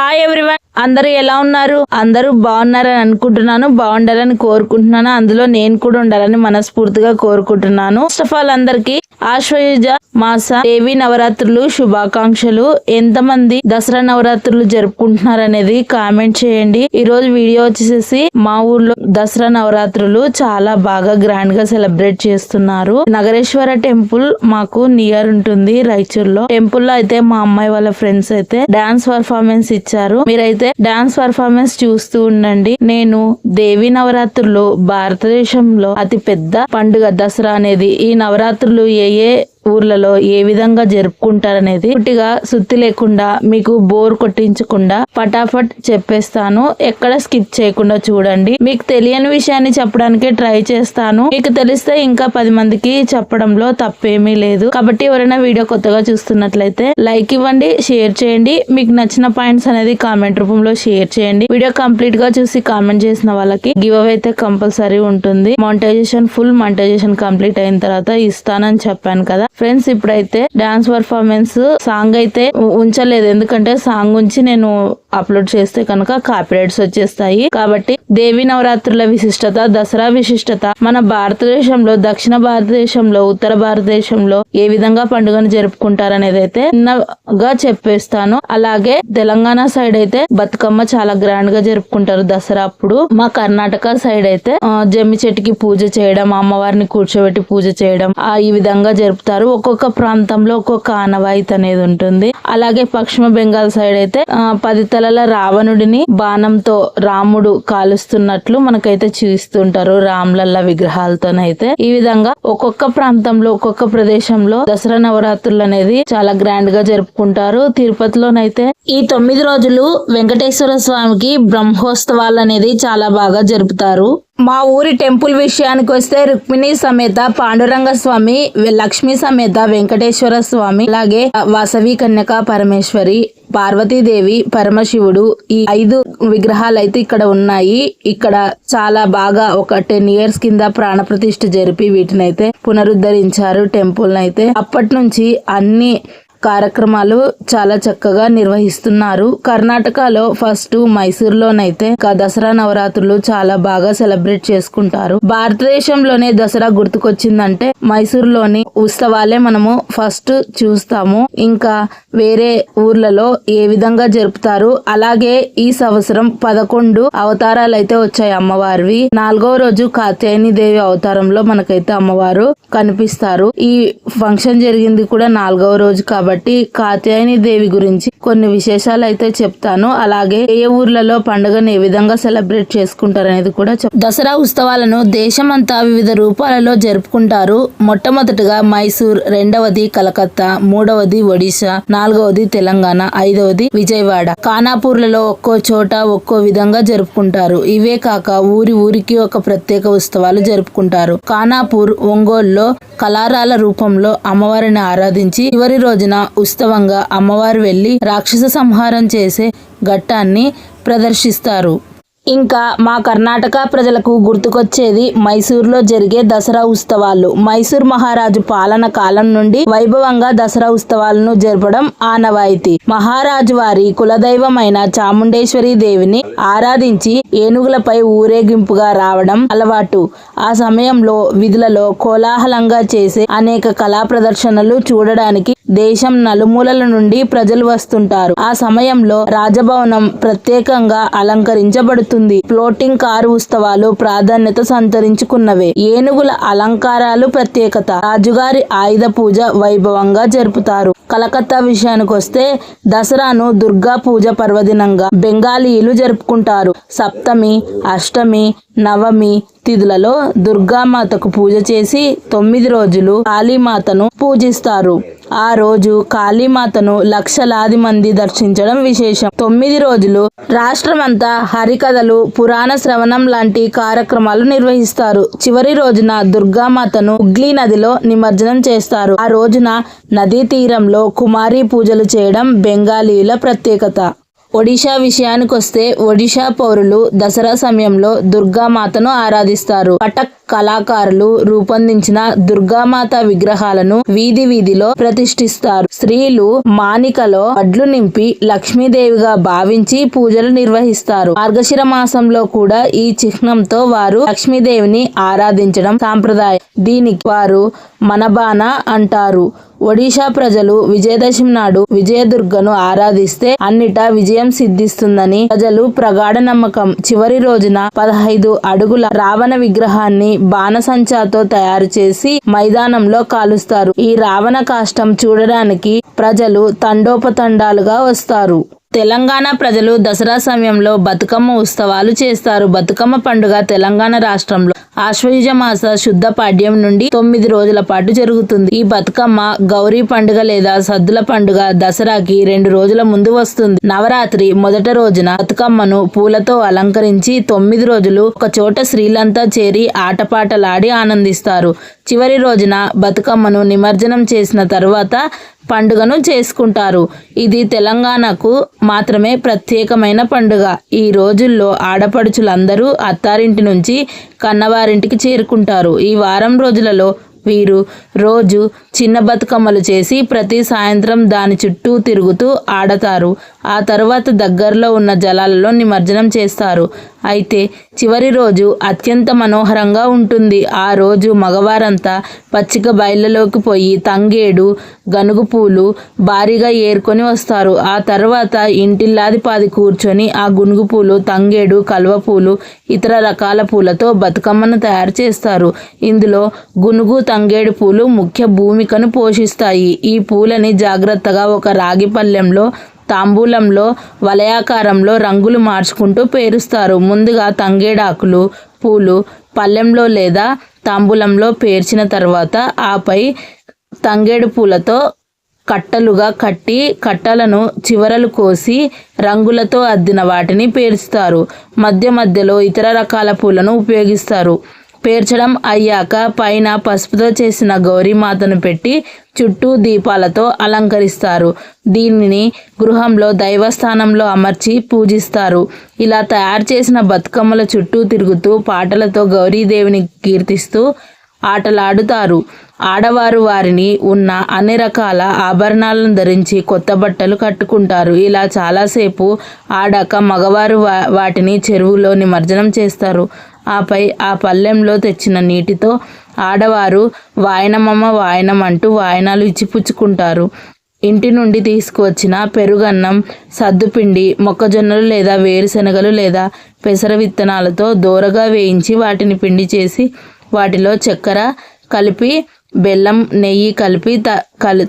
Hi everyone, అందరూ ఎలా ఉన్నారు? అందరూ బాగున్నారని అనుకుంటున్నాను, బాగుండాలని కోరుకుంటున్నాను. అందులో నేను కూడా ఉండాలని మనస్ఫూర్తిగా కోరుకుంటున్నాను. ఫస్ట్ ఆఫ్ ఆల్ అందరికి ఆశ్వయుజ మాస దేవి నవరాత్రులు శుభాకాంక్షలు. ఎంతమంది దసరా నవరాత్రులు జరుపుకుంటున్నారు అనేది కామెంట్ చేయండి. ఈ రోజు వీడియో వచ్చేసి మా ఊర్లో దసరా నవరాత్రులు చాలా బాగా గ్రాండ్ గా సెలబ్రేట్ చేస్తున్నారు. నగరేశ్వర టెంపుల్ మాకు నియర్ ఉంటుంది రాయచూర్లో. టెంపుల్ లో అయితే మా అమ్మాయి వాళ్ళ ఫ్రెండ్స్ అయితే డాన్స్ పర్ఫార్మెన్స్ ఇచ్చారు. మీరైతే డాన్స్ పర్ఫార్మెన్స్ చూస్తూ ఉండండి. నేను దేవి నవరాత్రులు భారతదేశంలో అతి పెద్ద పండుగ దసరా అనేది. ఈ నవరాత్రులు ఏ ఊర్లలో ఏ విధంగా జరుపుకుంటారనేది పూర్తిగా సుత్తి లేకుండా మీకు బోర్ కొట్టించకుండా పటాఫట్ చెప్పేస్తాను. ఎక్కడ స్కిప్ చేయకుండా చూడండి. మీకు తెలియని విషయాన్ని చెప్పడానికి ట్రై చేస్తాను. మీకు తెలిస్తే ఇంకా 10 మందికి చెప్పడంలో తప్పేమీ లేదు. కాబట్టి ఎవరైనా వీడియో కొత్తగా చూస్తున్నట్లయితే లైక్ ఇవ్వండి, షేర్ చేయండి. మీకు నచ్చిన పాయింట్స్ అనేది కామెంట్ రూపంలో షేర్ చేయండి. వీడియో కంప్లీట్ గా చూసి కామెంట్ చేసిన వాళ్ళకి గివ్ అవే అయితే కంపల్సరీ ఉంటుంది. ఫుల్ మానిటైజేషన్ కంప్లీట్ అయిన తర్వాత ఇస్తానని చెప్పాను కదా ఫ్రెండ్స్. ఇప్పుడైతే డాన్స్ పర్ఫార్మెన్స్ సాంగ్ అయితే ఉంచలేదు, ఎందుకంటే సాంగ్ ఉంచి నేను అప్లోడ్ చేస్తే కనుక కాపీరైట్స్ వచ్చేస్తాయి. కాబట్టి దేవి నవరాత్రుల విశిష్టత, దసరా విశిష్టత, మన భారతదేశంలో, దక్షిణ భారతదేశంలో, ఉత్తర భారతదేశంలో ఏ విధంగా పండుగను జరుపుకుంటారనేది అయితే చిన్నగా చెప్పేస్తాను. అలాగే తెలంగాణ సైడ్ అయితే బతుకమ్మ చాలా గ్రాండ్ గా జరుపుకుంటారు దసరా అప్పుడు. మా కర్ణాటక సైడ్ అయితే జమ్మి చెట్టుకి పూజ చేయడం, అమ్మవారిని కూర్చోబెట్టి పూజ చేయడం ఈ విధంగా జరుపుతారు. ఒక్కొక్క ప్రాంతంలో ఒక్కొక్క ఆనవాయితీ అనేది ఉంటుంది. అలాగే పశ్చిమ బెంగాల్ సైడ్ అయితే 10 తలల రావణుడిని బాణంతో రాముడు కాలుస్తున్నట్లు మనకైతే చూస్తుంటారు, రామ్లల్ల విగ్రహాలతోనైతే. ఈ విధంగా ఒక్కొక్క ప్రాంతంలో ఒక్కొక్క ప్రదేశంలో దసరా నవరాత్రులు అనేది చాలా గ్రాండ్ గా జరుపుకుంటారు. తిరుపతిలోనైతే ఈ 9 రోజులు వెంకటేశ్వర స్వామికి బ్రహ్మోత్సవాలు అనేది చాలా బాగా జరుపుతారు. మా ఊరి టెంపుల్ విషయానికి వస్తే రుక్మిణి సమేత పాండురంగ స్వామి, లక్ష్మీ సమేత వెంకటేశ్వర స్వామి, అలాగే వాసవి కన్యక పరమేశ్వరి, పార్వతీదేవి, పరమశివుడు, ఈ 5 విగ్రహాలు అయితే ఇక్కడ ఉన్నాయి. ఇక్కడ చాలా బాగా ఒక 10 years కింద ప్రాణ ప్రతిష్ఠ జరిపి వీటినైతే పునరుద్ధరించారు టెంపుల్ నైతే. అప్పటి నుంచి అన్ని కార్యక్రమాలు చాలా చక్కగా నిర్వహిస్తున్నారు. కర్ణాటకలో ఫస్ట్ మైసూర్లోనైతే దసరా నవరాత్రులు చాలా బాగా సెలబ్రేట్ చేసుకుంటారు. భారతదేశంలోనే దసరా గుర్తుకొచ్చిందంటే మైసూర్లోని ఉత్సవాలే మనము ఫస్ట్ చూస్తాము. ఇంకా వేరే ఊర్లలో ఏ విధంగా జరుపుతారు. అలాగే ఈ సంవత్సరం 11 అవతారాలు అయితే వచ్చాయి అమ్మవారివి. 4వ రోజు కాత్యాయని దేవి అవతారంలో మనకైతే అమ్మవారు కనిపిస్తారు. ఈ ఫంక్షన్ జరిగింది కూడా 4వ రోజు కాబట్టి కాత్యాయని దేవి గురించి కొన్ని విశేషాలు అయితే చెప్తాను. అలాగే ఏ ఊర్లలో పండుగను ఏ విధంగా సెలబ్రేట్ చేసుకుంటారు అనేది కూడా దసరా ఉత్సవాలను దేశమంతా వివిధ రూపాలలో జరుపుకుంటారు. మొట్టమొదటిగా మైసూర్, రెండవది కలకత్తా, మూడవది ఒడిశా, 4వది తెలంగాణ, 5వది విజయవాడ. ఖానాపూర్లలో ఒక్కో చోట ఒక్కో విధంగా జరుపుకుంటారు. ఇవే కాక ఊరికి ఒక ప్రత్యేక ఉత్సవాలు జరుపుకుంటారు. ఖానాపూర్, ఒంగోలులో కలారాల రూపంలో అమ్మవారిని ఆరాధించి చివరి రోజున ఉత్సవంగా అమ్మవారు వెళ్లి రాక్షస సంహారం చేసే ఘట్టాన్ని ప్రదర్శిస్తారు. ఇంకా మా కర్ణాటక ప్రజలకు గుర్తుకొచ్చేది మైసూర్లో జరిగే దసరా ఉత్సవాలు. మైసూర్ మహారాజు పాలన కాలం నుండి వైభవంగా దసరా ఉత్సవాలను జరపడం ఆనవాయితీ. మహారాజు వారి కులదైవమైన చాముండేశ్వరి దేవిని ఆరాధించి ఏనుగులపై ఊరేగింపుగా రావడం అలవాటు. ఆ సమయంలో విధులలో కోలాహలంగా చేసే అనేక కళా ప్రదర్శనలు చూడడానికి దేశం నలుమూలల నుండి ప్రజలు వస్తుంటారు. ఆ సమయంలో రాజభవనం ప్రత్యేకంగా అలంకరించబడుతుంది. ఫ్లోటింగ్ కారు ఉత్సవాలు ప్రాధాన్యత సంతరించుకున్నవే. ఏనుగుల అలంకారాలు ప్రత్యేకత. రాజుగారి ఆయుధ పూజ వైభవంగా జరుపుతారు. కలకత్తా విషయానికి వస్తే దసరాను దుర్గా పూజ పర్వదినంగా బెంగాలీలు జరుపుకుంటారు. సప్తమి, అష్టమి, నవమి తిథులలో దుర్గామాతకు పూజ చేసి 9 రోజులు కాళీమాతను పూజిస్తారు. ఆ రోజు కాళీమాతను లక్షలాది మంది దర్శించడం విశేషం. 9 రోజులు రాష్ట్రమంతా హరికథలు, పురాణ శ్రవణం లాంటి కార్యక్రమాలు నిర్వహిస్తారు. చివరి రోజున దుర్గామాతను హుగ్లీ నదిలో నిమజ్జనం చేస్తారు. ఆ రోజున నదీ తీరంలో కుమారి పూజలు చేయడం బెంగాలీల ప్రత్యేకత. ఒడిషా విషయానికొస్తే ఒడిషా పౌరులు దసరా సమయంలో దుర్గామాతను ఆరాధిస్తారు. కటక్ కళాకారులు రూపొందించిన దుర్గామాత విగ్రహాలను వీధి వీధిలో ప్రతిష్ఠిస్తారు. స్త్రీలు మానికలో వడ్లు నింపి లక్ష్మీదేవిగా భావించి పూజలు నిర్వహిస్తారు. మార్గశిర మాసంలో కూడా ఈ చిహ్నంతో వారు లక్ష్మీదేవిని ఆరాధించడం సాంప్రదాయం. దీనికి వారు మనబాన అంటారు. ఒడిషా ప్రజలు విజయదశమి నాడు విజయదుర్గను ఆరాధిస్తే అన్నిటా విజయం సిద్ధిస్తుందని ప్రజలు ప్రగాఢ నమ్మకం. చివరి రోజున 15 అడుగుల రావణ విగ్రహాన్ని బాణసంచాతో తయారు చేసి మైదానంలో కాలుస్తారు. ఈ రావణ కాష్టం చూడడానికి ప్రజలు తండోపతండాలుగా వస్తారు. తెలంగాణ ప్రజలు దసరా సమయంలో బతుకమ్మ ఉత్సవాలు చేస్తారు. బతుకమ్మ పండుగ తెలంగాణ రాష్ట్రంలో ఆశ్వయుజ మాస శుద్ధ పాడ్యం నుండి 9 రోజుల పాటు జరుగుతుంది. ఈ బతుకమ్మ గౌరీ పండుగ లేదా సద్దుల పండుగ దసరాకి 2 రోజుల ముందు వస్తుంది. నవరాత్రి మొదటి రోజున బతుకమ్మను పూలతో అలంకరించి 9 రోజులు ఒక చోట స్త్రీలంతా చేరి ఆటపాటలాడి ఆనందిస్తారు. చివరి రోజున బతుకమ్మను నిమజ్జనం చేసిన తర్వాత పండుగను చేసుకుంటారు. ఇది తెలంగాణకు మాత్రమే ప్రత్యేకమైన పండుగ. ఈ రోజుల్లో ఆడపడుచులందరూ అత్తారింటి నుంచి కన్నవారింటికి చేరుకుంటారు. ఈ వారం రోజులలో వీరు రోజు చిన్న బతుకమ్మలు చేసి ప్రతి సాయంత్రం దాని చుట్టూ తిరుగుతూ ఆడతారు. ఆ తర్వాత దగ్గరలో ఉన్న జలాలలో నిమజ్జనం చేస్తారు. అయితే చివరి రోజు అత్యంత మనోహరంగా ఉంటుంది. ఆ రోజు మగవారంతా పచ్చిక బయళ్ళలోకి పోయి తంగేడు గనుగు పూలు భారీగా ఏరుకొని వస్తారు. ఆ తర్వాత ఇంటిల్లాది పాది కూర్చొని ఆ గునుగు పూలు, తంగేడు, కల్వ పూలు, ఇతర రకాల పూలతో బతుకమ్మను తయారు చేస్తారు. ఇందులో గునుగు, తంగేడు పూలు ముఖ్య భూమికను పోషిస్తాయి. ఈ పూలని జాగ్రత్తగా ఒక రాగి పళ్ళెంలో తాంబూలంలో వలయాకారంలో రంగులు మార్చుకుంటూ పేరుస్తారు. ముందుగా తంగేడాకులు పూలు పళ్ళెంలో లేదా తాంబూలంలో పేర్చిన తర్వాత ఆపై తంగేడు పూలతో కట్టలుగా కట్టి కట్టలను చివరలు కోసి రంగులతో అద్దిన వాటిని పేర్చుతారు. మధ్య మధ్యలో ఇతర రకాల పూలను ఉపయోగిస్తారు. పేర్చడం అయ్యాక పైన పసుపుతో చేసిన గౌరీమాతను పెట్టి చుట్టూ దీపాలతో అలంకరిస్తారు. దీనిని గృహంలో దైవస్థానంలో అమర్చి పూజిస్తారు. ఇలా తయారు చేసిన బతుకమ్మల చుట్టూ తిరుగుతూ పాటలతో గౌరీదేవిని కీర్తిస్తూ ఆటలాడుతారు. ఆడవారు వారిని ఉన్న అన్ని రకాల ఆభరణాలను ధరించి కొత్త బట్టలు కట్టుకుంటారు. ఇలా చాలాసేపు ఆడాక మగవారు వాటిని చెరువులో నిమజ్జనం చేస్తారు. ఆపై ఆ పళ్ళెంలో తెచ్చిన నీటితో ఆడవారు వాయనమమ్మ వాయనం అంటూ వాయనాలు ఇచ్చిపుచ్చుకుంటారు. ఇంటి నుండి తీసుకువచ్చిన పెరుగన్నం, సద్దుపిండి, మొక్కజొన్నలు లేదా వేరుశనగలు లేదా పెసర విత్తనాలతో దోరగా వేయించి వాటిని పిండి చేసి వాటిలో చక్కెర కలిపి బెల్లం, నెయ్యి కలిపి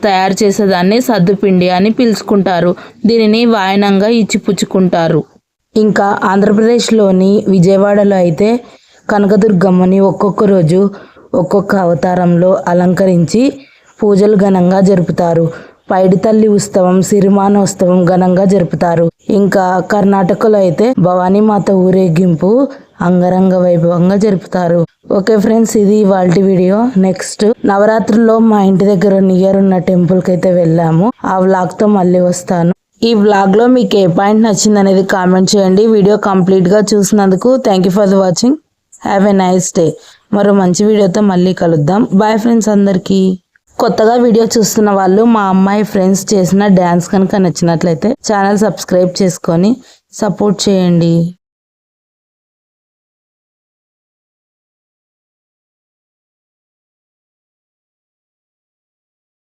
తయారు చేసేదాన్ని సద్దుపిండి అని పిలుచుకుంటారు. దీనిని వాయనంగా ఇచ్చిపుచ్చుకుంటారు. ఇంకా ఆంధ్రప్రదేశ్లోని విజయవాడలో అయితే కనకదుర్గమ్మని ఒక్కొక్క రోజు ఒక్కొక్క అవతారంలో అలంకరించి పూజలు ఘనంగా జరుపుతారు. పైడితల్లి ఉత్సవం, సిరిమానోత్సవం ఘనంగా జరుపుతారు. ఇంకా కర్ణాటకలో అయితే భవానీమాత ఊరేగింపు అంగరంగ వైభవంగా జరుపుతారు. ఓకే ఫ్రెండ్స్, ఇది ఇవాల్టి వీడియో. నెక్స్ట్ నవరాత్రుల్లో మా ఇంటి దగ్గర నియర్ ఉన్న టెంపుల్కి అయితే వెళ్ళాము. ఆ వ్లాగ్తో మళ్ళీ వస్తాను. ఈ వ్లాగ్లో మీకు ఏ పాయింట్ నచ్చింది అనేది కామెంట్ చేయండి. వీడియో కంప్లీట్గా చూసినందుకు thank you for the watching. Have a nice day. మరో మంచి వీడియోతో మళ్ళీ కలుద్దాం. బాయ్ ఫ్రెండ్స్ అందరికీ. కొత్తగా వీడియో చూస్తున్న వాళ్ళు మా అమ్మాయి ఫ్రెండ్స్ చేసిన డ్యాన్స్ కనుక నచ్చినట్లయితే ఛానల్ సబ్స్క్రైబ్ చేసుకొని సపోర్ట్ చేయండి.